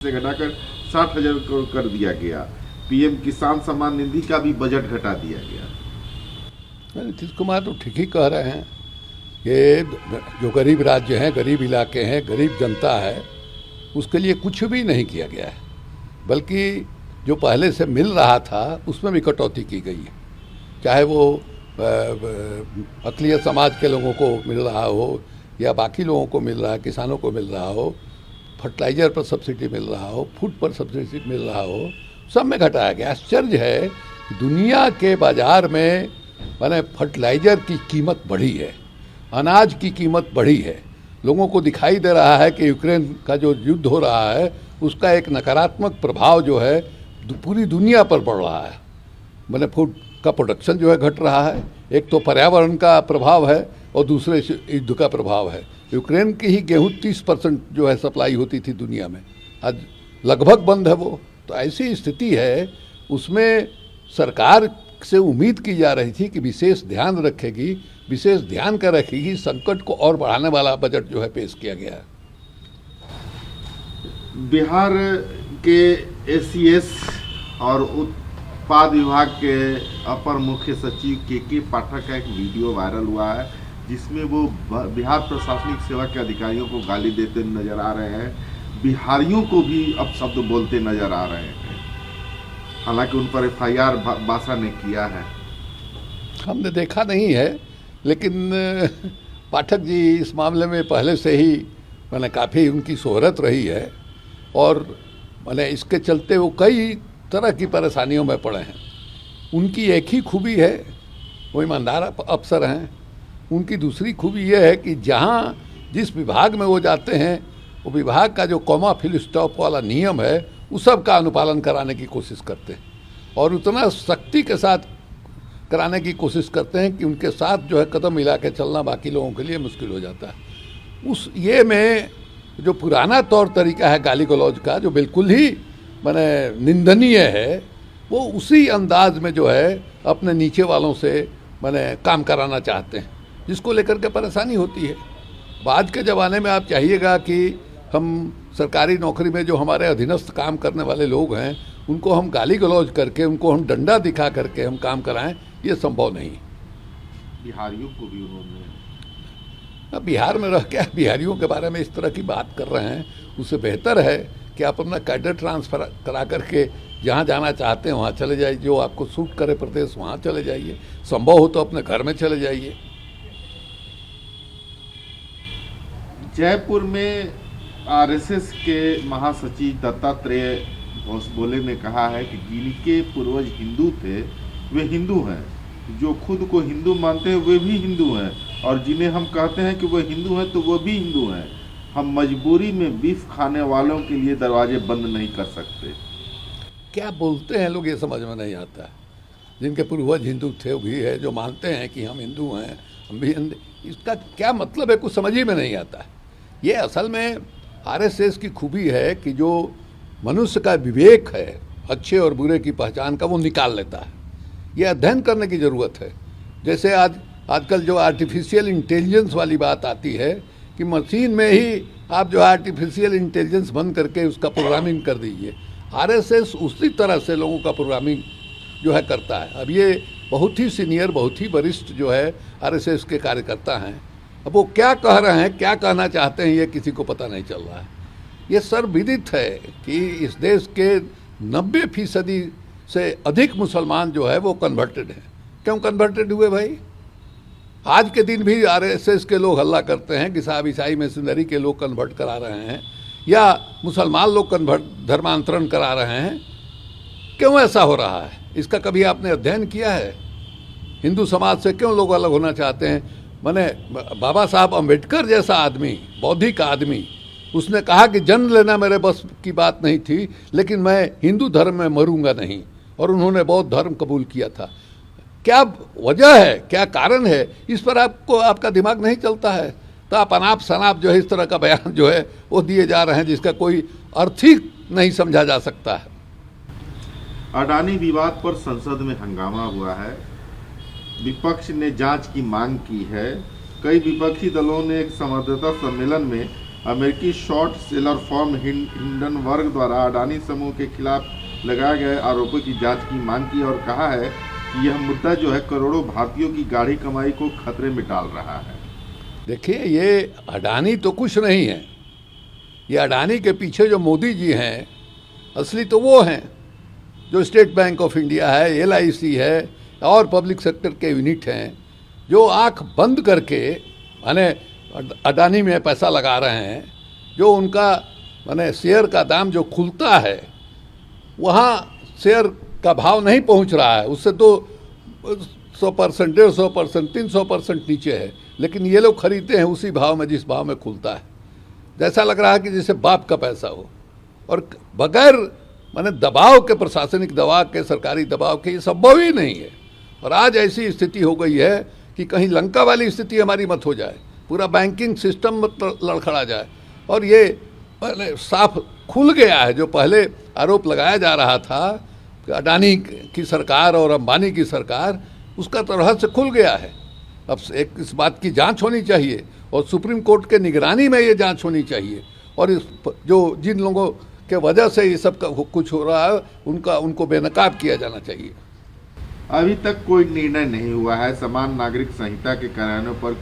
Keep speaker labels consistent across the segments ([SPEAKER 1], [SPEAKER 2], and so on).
[SPEAKER 1] से घटाकर 60,000 करोड़ कर दिया गया। पीएम किसान सम्मान निधि का भी बजट घटा दिया गया।
[SPEAKER 2] नीतीश कुमार तो ठीक ही कह रहे हैं। ये जो गरीब राज्य हैं, गरीब इलाके हैं, गरीब जनता है, उसके लिए कुछ भी नहीं किया गया है, बल्कि जो पहले से मिल रहा था उसमें भी कटौती की गई है। चाहे वो अक़लियत समाज के लोगों को मिल रहा हो या बाकी लोगों को मिल रहा है, किसानों को मिल रहा हो, फर्टिलाइज़र पर सब्सिडी मिल रहा हो, फूड पर सब्सिडी मिल रहा हो, सब में घटाया गया। आश्चर्य है कि दुनिया के बाज़ार में माने फर्टिलाइज़र की कीमत बढ़ी है, अनाज की कीमत बढ़ी है। लोगों को दिखाई दे रहा है कि यूक्रेन का जो युद्ध हो रहा है उसका एक नकारात्मक प्रभाव जो है पूरी दुनिया पर पड़ रहा है। माने फूड का प्रोडक्शन जो है घट रहा है। एक तो पर्यावरण का प्रभाव है और दूसरे युद्ध का प्रभाव है। यूक्रेन की ही गेहूँ 30% जो है सप्लाई होती थी दुनिया में, आज लगभग बंद है वो। तो ऐसी स्थिति है, उसमें सरकार से उम्मीद की जा रही थी कि विशेष ध्यान रखेगी, विशेष ध्यान कर रखेगी। संकट को और बढ़ाने वाला बजट जो है पेश किया गया है।
[SPEAKER 1] बिहार के एसीएस और उत्पाद विभाग के अपर मुख्य सचिव के पाठक का एक वीडियो वायरल हुआ है, जिसमें वो बिहार प्रशासनिक सेवा के अधिकारियों को गाली देते नजर आ रहे हैं, बिहारियों को भी अपशब्द बोलते नजर आ रहे हैं। हालांकि उन पर एफआईआर बासा ने किया है।
[SPEAKER 2] हमने देखा नहीं है, लेकिन पाठक जी इस मामले में पहले से ही मैंने काफ़ी उनकी शोहरत रही है और मैंने इसके चलते वो कई तरह की परेशानियों में पड़े हैं। उनकी एक ही खूबी है, वो ईमानदार अफसर हैं। उनकी दूसरी खूबी ये है कि जहाँ जिस विभाग में वो जाते हैं, वो विभाग का जो कॉमा फिल स्टॉप वाला नियम है उस सब का अनुपालन कराने की कोशिश करते हैं और उतना सख्ती के साथ कराने की कोशिश करते हैं कि उनके साथ जो है कदम मिला के चलना बाकी लोगों के लिए मुश्किल हो जाता है। उस ये में जो पुराना तौर तरीका है गाली गलौज का, जो बिल्कुल ही माने निंदनीय है, वो उसी अंदाज में जो है अपने नीचे वालों से माने काम कराना चाहते हैं, जिसको लेकर के परेशानी होती है। आज के ज़माने में आप चाहिएगा कि हम सरकारी नौकरी में जो हमारे अधीनस्थ काम करने वाले लोग हैं उनको हम गाली गलौज करके, उनको हम डंडा दिखा करके हम काम कराएं, ये संभव नहीं।
[SPEAKER 1] बिहारियों को भी उन्होंने,
[SPEAKER 2] अब बिहार में रह के बिहारियों के बारे में इस तरह की बात कर रहे हैं, उससे बेहतर है कि आप अपना कैडर ट्रांसफ़र करा करके जहाँ जाना चाहते हैं वहाँ चले जाइए, जो आपको सूट करे प्रदेश वहाँ चले जाइए, संभव हो तो अपने घर में चले जाइए।
[SPEAKER 1] जयपुर में आरएसएस के महासचिव दत्तात्रेय भोसले ने कहा है कि जिनके पूर्वज हिंदू थे वे हिंदू हैं, जो खुद को हिंदू मानते हैं वे भी हिंदू हैं, और जिन्हें हम कहते हैं कि वो हिंदू हैं तो वो भी हिंदू हैं। हम मजबूरी में बीफ खाने वालों के लिए दरवाजे बंद नहीं कर सकते।
[SPEAKER 2] क्या बोलते हैं लोग, ये समझ में नहीं आता। जिनके पूर्वज हिंदू थे वो भी है, जो मानते हैं कि हम हिंदू हैं, हम भी हिंदू, इसका क्या मतलब है, कुछ समझ ही में नहीं आता। ये असल में आरएसएस की खूबी है कि जो मनुष्य का विवेक है, अच्छे और बुरे की पहचान का, वो निकाल लेता है। ये अध्ययन करने की ज़रूरत है। जैसे आजकल जो आर्टिफिशियल इंटेलिजेंस वाली बात आती है कि मशीन में ही आप जो आर्टिफिशियल इंटेलिजेंस बंद करके उसका प्रोग्रामिंग कर दीजिए। आरएसएस उसी तरह से लोगों का प्रोग्रामिंग जो है करता है। अब ये बहुत ही सीनियर, बहुत ही वरिष्ठ जो है आरएसएस के कार्यकर्ता हैं। अब वो क्या कह रहे हैं, क्या कहना चाहते हैं, ये किसी को पता नहीं चल रहा है। ये सर्वविदित है कि इस देश के 90% से अधिक मुसलमान जो है वो कन्वर्टेड हैं। क्यों कन्वर्टेड हुए भाई? आज के दिन भी आरएसएस के लोग हल्ला करते हैं कि साहब ईसाई मिशनरी के लोग कन्वर्ट करा रहे हैं या मुसलमान लोग धर्मांतरण करा रहे हैं। क्यों ऐसा हो रहा है? इसका कभी आपने अध्ययन किया है? हिंदू समाज से क्यों लोग अलग होना चाहते हैं? मैंने बाबा साहब अम्बेडकर जैसा आदमी, बौद्धिक आदमी, उसने कहा कि जन्म लेना मेरे बस की बात नहीं थी, लेकिन मैं हिंदू धर्म में मरूंगा नहीं, और उन्होंने बौद्ध धर्म कबूल किया था। क्या वजह है, क्या कारण है, इस पर आपका दिमाग नहीं चलता है। तो आप अनाप शनाप जो है इस तरह का बयान जो है वो दिए जा रहे हैं, जिसका कोई अर्थ ही नहीं समझा जा सकता है।
[SPEAKER 1] अडानी विवाद पर संसद में हंगामा हुआ है। विपक्ष ने जांच की मांग की है। कई विपक्षी दलों ने एक संवाददाता सम्मेलन में अमेरिकी शॉर्ट सेलर फर्म हिंडनबर्ग द्वारा अडानी समूह के खिलाफ लगाए गए आरोपों की जांच की मांग की और कहा है कि यह मुद्दा जो है करोड़ों भारतीयों की गाढ़ी कमाई को खतरे में डाल रहा है।
[SPEAKER 2] देखिए, ये अडानी तो कुछ नहीं है। ये अडानी के पीछे जो मोदी जी हैं, असली तो वो हैं जो स्टेट बैंक ऑफ इंडिया है, LIC है और पब्लिक सेक्टर के यूनिट हैं, जो आंख बंद करके माने अडानी में पैसा लगा रहे हैं। जो उनका माने शेयर का दाम जो खुलता है वहाँ शेयर का भाव नहीं पहुँच रहा है, उससे तो 100%, 150%, 300% नीचे है, लेकिन ये लोग खरीदते हैं उसी भाव में जिस भाव में खुलता है। जैसा लग रहा है कि जैसे बाप का पैसा हो, और बगैर माने दबाव के, प्रशासनिक दबाव के, सरकारी दबाव के ये संभव ही नहीं है। और आज ऐसी स्थिति हो गई है कि कहीं लंका वाली स्थिति हमारी मत हो जाए, पूरा बैंकिंग सिस्टम मत लड़खड़ा जाए। और ये पहले साफ खुल गया है, जो पहले आरोप लगाया जा रहा था कि अडानी की सरकार और अंबानी की सरकार, उसका तो रहस्य खुल गया है। अब एक इस बात की जांच होनी चाहिए और सुप्रीम कोर्ट के निगरानी में ये जांच होनी चाहिए। और इस जो जिन लोगों के वजह से ये सब कुछ हो रहा है उनको बेनकाब किया जाना चाहिए।
[SPEAKER 1] अभी तक कोई निर्णय नहीं हुआ है। समान नागरिक संहिता के कार्यान्वयन पर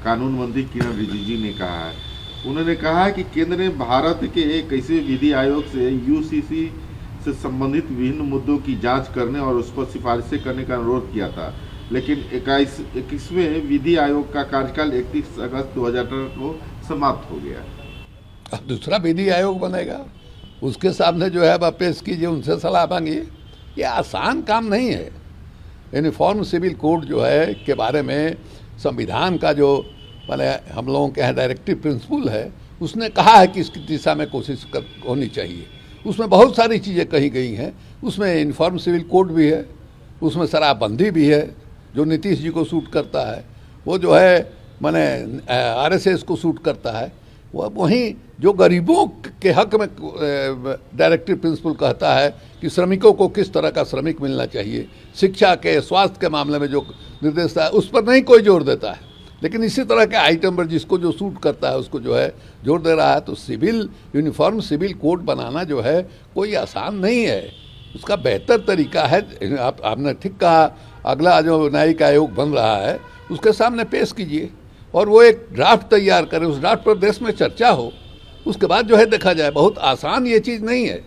[SPEAKER 1] कानून मंत्री किरण रिजिजू ने कहा है। उन्होंने कहा है कि केंद्र ने भारत के एक ऐसे विधि आयोग से UCC से संबंधित विभिन्न मुद्दों की जांच करने और उस पर सिफारिशें करने का अनुरोध किया था, लेकिन 21वें विधि आयोग का कार्यकाल 31 अगस्त 2018 को समाप्त हो गया।
[SPEAKER 2] अब दूसरा विधि आयोग बनेगा, उसके सामने जो है आप पेश कीजिए, उनसे सलाह मांगिए। ये आसान काम नहीं है। यूनिफॉर्म सिविल कोड जो है के बारे में संविधान का जो माने हम लोगों के यहाँ डायरेक्टिव प्रिंसिपल है, उसने कहा है कि इसकी दिशा में कोशिश होनी चाहिए। उसमें बहुत सारी चीज़ें कही गई हैं। उसमें यूनिफॉर्म सिविल कोड भी है, उसमें शराबबंदी भी है जो नीतीश जी को सूट करता है, वो जो है माने RSS को सूट करता है। वहीं जो गरीबों के हक में डायरेक्टिव प्रिंसिपल कहता है कि श्रमिकों को किस तरह का श्रमिक मिलना चाहिए, शिक्षा के, स्वास्थ्य के मामले में जो निर्देश है उस पर नहीं कोई जोर देता है। लेकिन इसी तरह के आइटम पर जिसको जो सूट करता है उसको जो है जोर दे रहा है। तो यूनिफॉर्म सिविल कोड बनाना जो है कोई आसान नहीं है। उसका बेहतर तरीका है, आपने ठीक कहा, अगला जो न्यायिक आयोग बन रहा है उसके सामने पेश कीजिए और वो एक ड्राफ्ट तैयार करे, उस ड्राफ्ट पर देश में चर्चा हो, उसके बाद जो है देखा जाए। बहुत आसान ये चीज़ नहीं है।